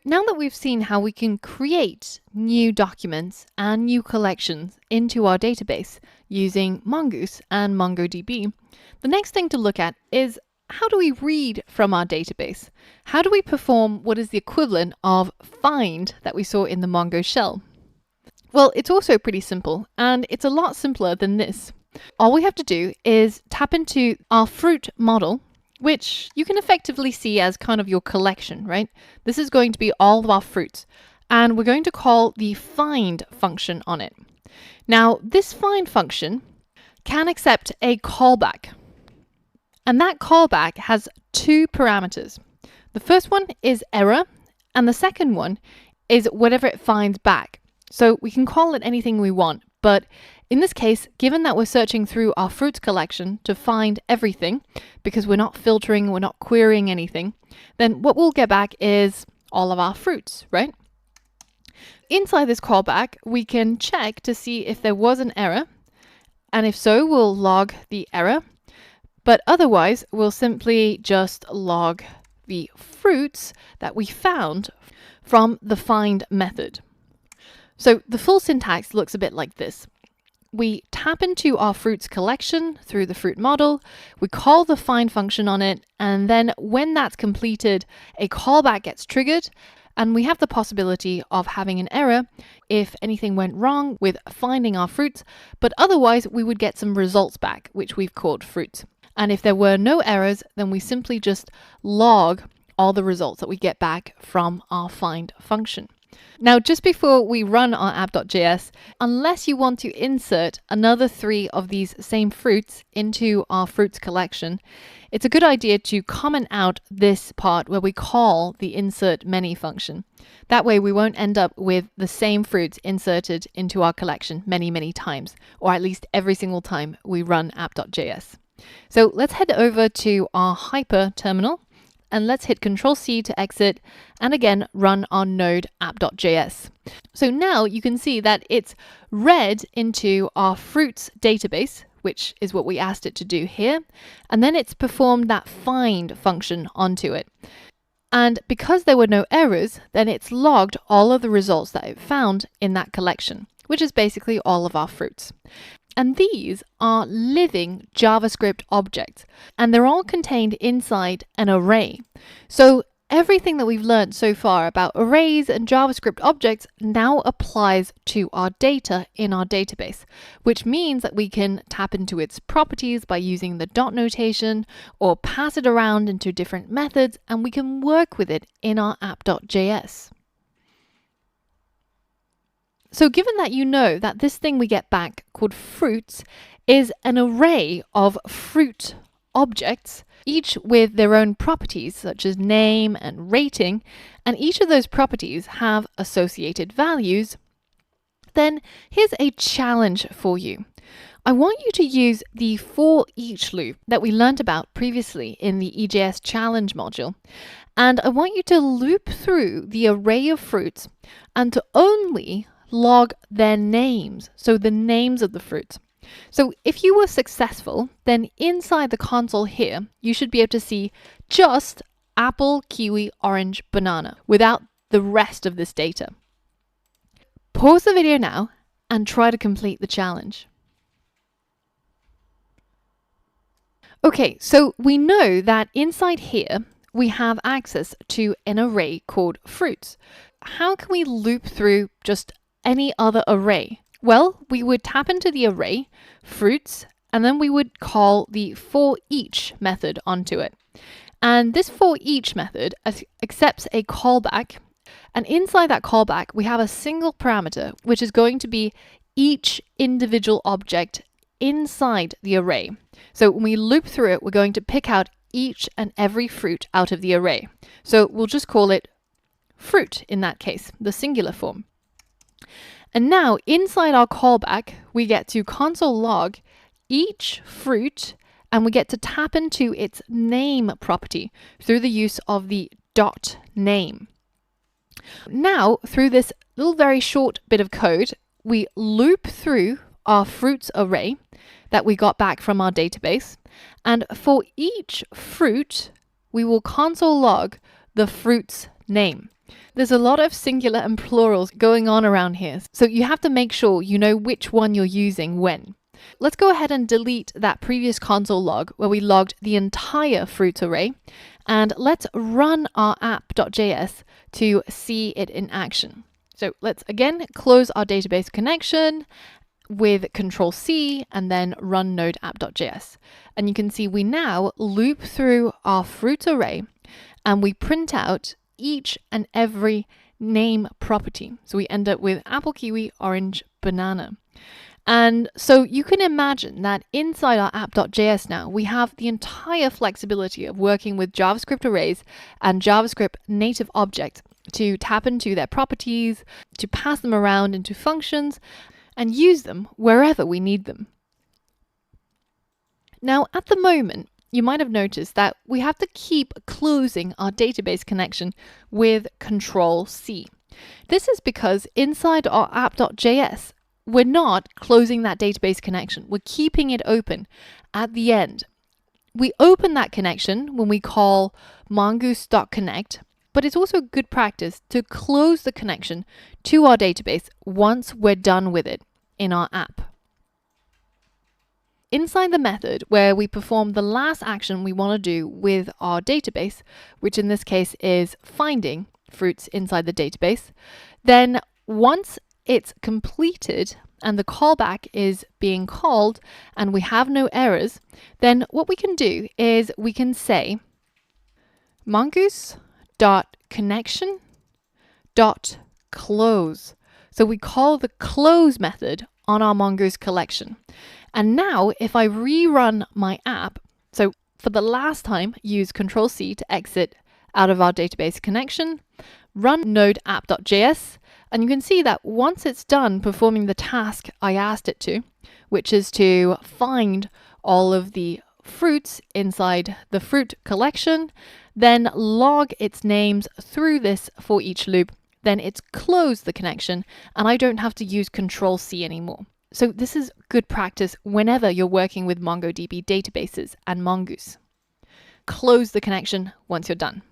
now that we've seen how we can create new documents and new collections into our database using Mongoose and MongoDB, the next thing to look at is how do we read from our database? How do we perform what is the equivalent of find that we saw in the Mongo shell? Well, it's also pretty simple, and it's a lot simpler than this. All we have to do is tap into our fruit model, which you can effectively see as kind of your collection, right? This is going to be all of our fruits, and we're going to call the find function on it. Now, this find function can accept a callback, and that callback has two parameters. The first one is error, and the second one is whatever it finds back. So we can call it anything we want, but in this case, given that we're searching through our fruits collection to find everything, because we're not filtering, we're not querying anything, then what we'll get back is all of our fruits, right? Inside this callback, we can check to see if there was an error, and if so, we'll log the error, but otherwise, we'll simply just log the fruits that we found from the find method. So the full syntax looks a bit like this. We tap into our fruits collection through the fruit model, we call the find function on it, and then when that's completed, a callback gets triggered, and we have the possibility of having an error if anything went wrong with finding our fruits, but otherwise we would get some results back, which we've called fruits. And if there were no errors, then we simply just log all the results that we get back from our find function. Now, just before we run our app.js, unless you want to insert another 3 of these same fruits into our fruits collection, it's a good idea to comment out this part where we call the insert many function. That way we won't end up with the same fruits inserted into our collection many, many times, or at least every single time we run app.js. So let's head over to our hyper terminal, and let's hit Control-C to exit, and again run our node app.js. So now you can see that it's read into our fruits database, which is what we asked it to do here, and then it's performed that find function onto it. And because there were no errors, then it's logged all of the results that it found in that collection, which is basically all of our fruits. And these are living JavaScript objects, and they're all contained inside an array. So everything that we've learned so far about arrays and JavaScript objects now applies to our data in our database, which means that we can tap into its properties by using the dot notation or pass it around into different methods, and we can work with it in our app.js. So given that you know that this thing we get back called fruits is an array of fruit objects, each with their own properties such as name and rating, and each of those properties have associated values, then here's a challenge for you. I want you to use the for each loop that we learned about previously in the EJS challenge module, and I want you to loop through the array of fruits and to only log their names, so the names of the fruits. So if you were successful, then inside the console here, you should be able to see just apple, kiwi, orange, banana, without the rest of this data. Pause the video now and try to complete the challenge. Okay, so we know that inside here, we have access to an array called fruits. How can we loop through just any other array? Well, we would tap into the array, fruits, and then we would call the for each method onto it. And this for each method accepts a callback, and inside that callback, we have a single parameter, which is going to be each individual object inside the array. So when we loop through it, we're going to pick out each and every fruit out of the array. So we'll just call it fruit in that case, the singular form. And now inside our callback, we get to console log each fruit, and we get to tap into its name property through the use of the dot name. Now, through this little very short bit of code, we loop through our fruits array that we got back from our database, and for each fruit, we will console log the fruit's name. There's a lot of singular and plurals going on around here, so you have to make sure you know which one you're using when. Let's go ahead and delete that previous console log where we logged the entire fruit array, and let's run our app.js to see it in action. So let's again close our database connection with Control-C and then run node app.js. And you can see we now loop through our fruit array and we print out each and every name property. So we end up with apple, kiwi, orange, banana. And so you can imagine that inside our app.js now, we have the entire flexibility of working with JavaScript arrays and JavaScript native objects to tap into their properties, to pass them around into functions, and use them wherever we need them. Now, at the moment, you might have noticed that we have to keep closing our database connection with Control-C. This is because inside our app.js, we're not closing that database connection. We're keeping it open at the end. We open that connection when we call mongoose.connect, but it's also good practice to close the connection to our database once we're done with it in our app. Inside the method where we perform the last action we want to do with our database, which in this case is finding fruits inside the database, then once it's completed and the callback is being called and we have no errors, then what we can do is we can say mongoose.connection.close. So we call the close method on our Mongoose collection. And now if I rerun my app, so for the last time, use Control-C to exit out of our database connection, run node app.js, and you can see that once it's done performing the task I asked it to, which is to find all of the fruits inside the fruit collection, then log its names through this for each loop, then it's closed the connection and I don't have to use Control-C anymore. So this is good practice whenever you're working with MongoDB databases and Mongoose. Close the connection once you're done.